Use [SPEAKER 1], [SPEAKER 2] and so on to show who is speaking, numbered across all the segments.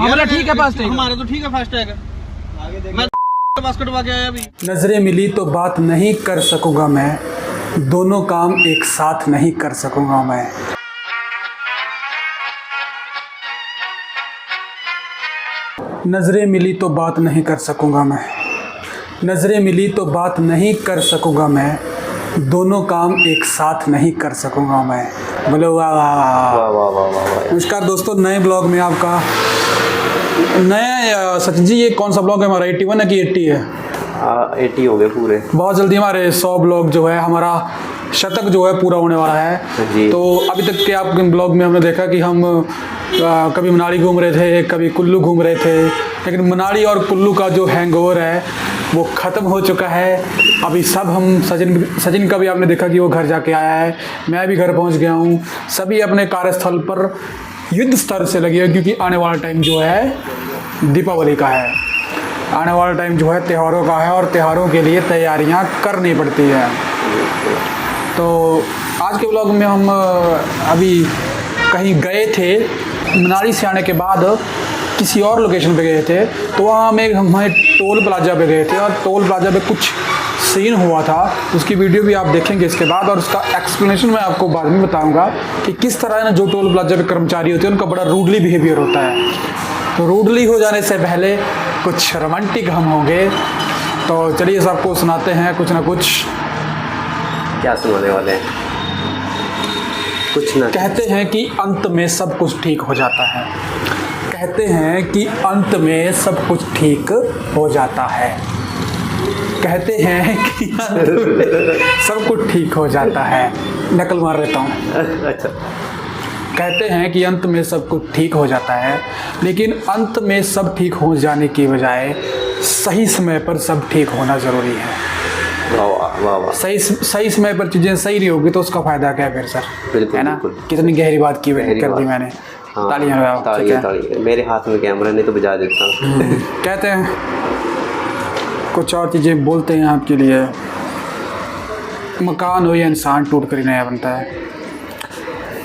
[SPEAKER 1] हमारा ठीक है फास्ट टैग,
[SPEAKER 2] हमारा तो ठीक है फास्ट टैग। मैं बस कटवा के आया अभी।
[SPEAKER 3] नजरें मिली तो बात नहीं कर सकूंगा मैं, दोनों काम एक साथ नहीं कर सकूंगा मैं। नजरें मिली तो बात नहीं कर सकूंगा मैं, नजरें मिली तो बात नहीं कर सकूंगा मैं, दोनों काम एक साथ नहीं कर सकूंगा मैं। बोलो वाह वाह वाह वाह वाह वाह। नमस्कार दोस्तों, नए ब्लॉग में आपका नया। सचिन जी, ये कौन सा ब्लॉग है हमारा? 81 है कि 80 है?
[SPEAKER 4] 80 हो गए पूरे।
[SPEAKER 3] बहुत जल्दी हमारे 100 ब्लॉग जो है, हमारा शतक जो है पूरा होने वाला है
[SPEAKER 4] जी।
[SPEAKER 3] तो अभी तक के आपके ब्लॉग में हमने देखा कि हम कभी मनाली घूम रहे थे, कभी कुल्लू घूम रहे थे, लेकिन मनाली और कुल्लू का जो हैंगओवर है वो ख़त्म हो चुका है। अभी सब हम सचिन का भी आपने देखा कि वो घर जाके आया है, मैं भी घर पहुंच गया हूं। सभी अपने कार्यस्थल पर युद्ध स्तर से लगे हैं, क्योंकि आने वाला टाइम जो है दीपावली का है, आने वाला टाइम जो है त्योहारों का है, और त्योहारों के लिए तैयारियां करनी पड़ती है। तो आज के ब्लॉग में हम अभी कहीं गए थे, मनाली से आने के बाद किसी और लोकेशन पे गए थे, तो वहाँ हमें टोल प्लाजा पे गए थे, और टोल प्लाजा पे कुछ सीन हुआ था, उसकी वीडियो भी आप देखेंगे इसके बाद, और उसका एक्सप्लेनेशन मैं आपको बाद में बताऊंगा कि किस तरह ना जो टोल प्लाजा पे कर्मचारी होते हैं उनका बड़ा रूडली बिहेवियर होता है। तो रूडली हो जाने से पहले कुछ रोमांटिक हम होंगे, तो चलिए सबको सुनाते हैं कुछ ना कुछ।
[SPEAKER 4] क्या सुनाने वाले हैं? कुछ ना।
[SPEAKER 3] कहते हैं कि अंत में सब कुछ ठीक हो जाता है, कहते हैं कि अंत में सब कुछ ठीक हो जाता है, कहते हैं कि अंत में सब कुछ ठीक हो जाता है। नकल मार लेता हूँ।
[SPEAKER 4] अच्छा।
[SPEAKER 3] कहते हैं कि अंत में सब कुछ ठीक हो जाता है, लेकिन अंत में सब ठीक हो जाने की बजाय सही समय पर सब ठीक होना ज़रूरी है।
[SPEAKER 4] वाह वाह वाह।
[SPEAKER 3] सही समय पर चीज़ें सही नहीं होगी तो उसका फ़ायदा क्या है फिर सर?
[SPEAKER 4] बिल्कुल,
[SPEAKER 3] है ना?
[SPEAKER 4] बिल्कुल।
[SPEAKER 3] कितनी गहरी बात की कर दी मैंने।
[SPEAKER 4] हाँ,
[SPEAKER 3] तालियां लगाओ।
[SPEAKER 4] तालियां। मेरे हाथ में कैमरा नहीं तो बजा देता।
[SPEAKER 3] कहते हैं कुछ और चीज़ें बोलते हैं आपके लिए। मकान हो या इंसान टूट कर ही नया बनता है।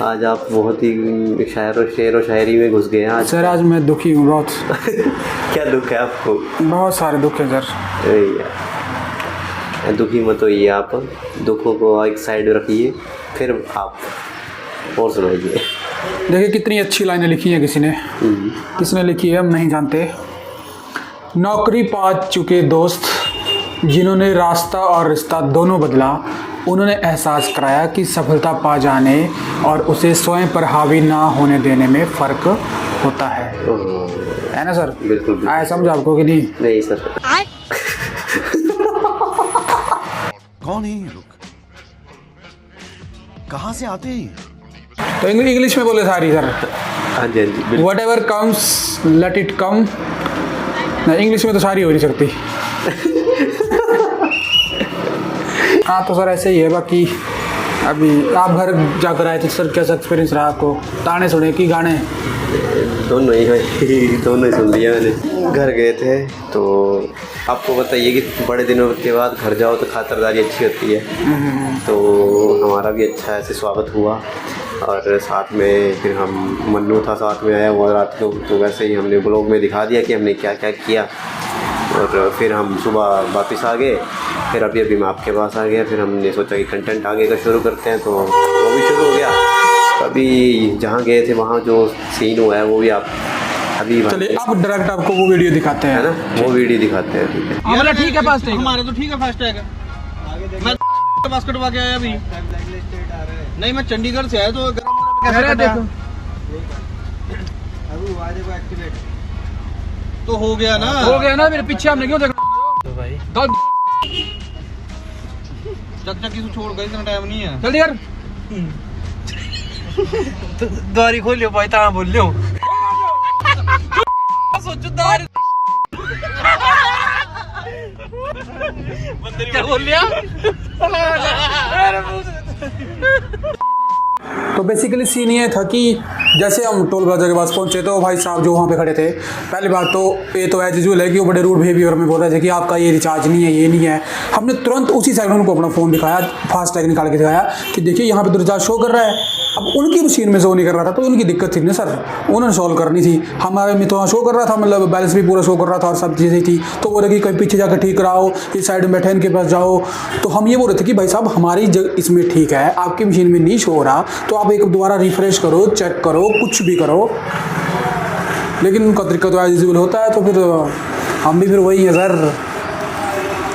[SPEAKER 4] आज आप बहुत ही शेर व शायरी में घुस गए हैं आज।
[SPEAKER 3] सर आज मैं दुखी हूँ बहुत।
[SPEAKER 4] क्या दुख है आपको?
[SPEAKER 3] बहुत सारे दुख है सर।
[SPEAKER 4] अरे यार, दुखी मत होइए आप, दुखों को एक साइड रखिए, फिर आप और सुनाइए।
[SPEAKER 3] देखिए कितनी अच्छी लाइनें लिखी हैं किसी ने। किसने लिखी है हम नहीं जानते। नौकरी पा चुके दोस्त जिन्होंने रास्ता और रिश्ता दोनों बदला, उन्होंने एहसास कराया कि सफलता पा जाने और उसे स्वयं पर हावी ना होने देने में फ़र्क होता है ना सर?
[SPEAKER 4] बिल्कुल।
[SPEAKER 3] आया समझ आपको कि नहीं?
[SPEAKER 4] नहीं सर।
[SPEAKER 5] कौन है ये लोग? कहाँ से आते हैं?
[SPEAKER 3] तो इंग्लिश में बोले सारी सर।
[SPEAKER 4] हाँ जी, हाँ जी।
[SPEAKER 3] Whatever comes let it come. English में तो सारी हो नहीं सकती। हाँ तो सर ऐसे ही है। बाकी अभी आप घर जाकर आए थे सर, कैसा एक्सपीरियंस रहा आपको? ताने सुने कि गाने?
[SPEAKER 4] दोनों ही सुन लिया मैंने। घर गए थे तो आपको बताइए कि बड़े दिनों के बाद घर जाओ तो खातिरदारी अच्छी होती है, तो हमारा भी अच्छा ऐसे स्वागत हुआ। और साथ में फिर हम मन्नू था साथ में आया हुआ रात को, तो वैसे ही हमने ब्लॉग में दिखा दिया कि हमने क्या क्या किया। और फिर हम सुबह वापस आ गए, फिर अभी मैं आपके पास आ गया। फिर हमने सोचा कि कंटेंट आगे का शुरू करते हैं, तो वो भी शुरू हो गया। अभी जहाँ गए थे वहाँ जो सीन हुआ है वो भी आप अभी
[SPEAKER 3] चलिए आप डायरेक्ट आपको वो वीडियो दिखाते हैं,
[SPEAKER 4] है ना, वो वीडियो दिखाते हैं। ठीक है।
[SPEAKER 1] हमारा ठीक है फास्ट टैग,
[SPEAKER 2] हमारा तो ठीक है फास्ट टैग। मैं बस कटवा के आया अभी। नहीं मैं चंडीगढ़ से आया, तो कैसे
[SPEAKER 1] देखो
[SPEAKER 2] तो हो गया ना,
[SPEAKER 1] हो गया ना। मेरे पीछे हमने क्यों देखना तो भाई?
[SPEAKER 2] चक की छोड़ गई, इतना टाइम नहीं है।
[SPEAKER 1] जल्दी कर।
[SPEAKER 2] द्वारी खोल लियो भाई, ता बोल लियो।
[SPEAKER 1] सोचो दार क्या बोल लिया?
[SPEAKER 3] तो बेसिकली सीन ये था कि जैसे हम टोल प्लाजा के पास पहुंचे तो भाई साहब जो वहाँ पे खड़े थे, पहली बात तो ये तो एज यूजुअल है कि वो बड़े रूड बिहेवियर में बोल रहे थे कि आपका ये रिचार्ज नहीं है, ये नहीं है। हमने तुरंत उसी सेकंड उनको अपना फ़ोन दिखाया, फास्ट टैग निकाल के दिखाया कि देखिए यहाँ पे तो रिचार्ज शो कर रहा है। अब उनकी मशीन में शो नहीं कर रहा था तो उनकी दिक्कत थी ना सर, उन्होंने सॉल्व करनी थी। हमारे में तो शो कर रहा था, मतलब बैलेंस भी पूरा शो कर रहा था और सब चीज़ें थी, तो वो लगी कहीं पीछे जाकर ठीक कराओ, इस साइड में बैठे इनके पास जाओ। तो हम ये बोल रहे थे कि भाई साहब हमारी इसमें ठीक है, आपकी मशीन में नहीं शो हो रहा, तो आप एक दोबारा रिफ्रेश करो, चेक करो, कुछ भी करो। लेकिन उनका तरीका तो एज यूजुअल होता है, तो फिर हम भी फिर वही है सर,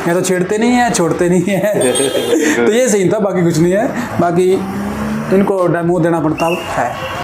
[SPEAKER 3] या तो छेड़ते नहीं है, छोड़ते नहीं है। तो ये सही था, बाकी कुछ नहीं है, बाकी इनको डेमो देना पड़ता है।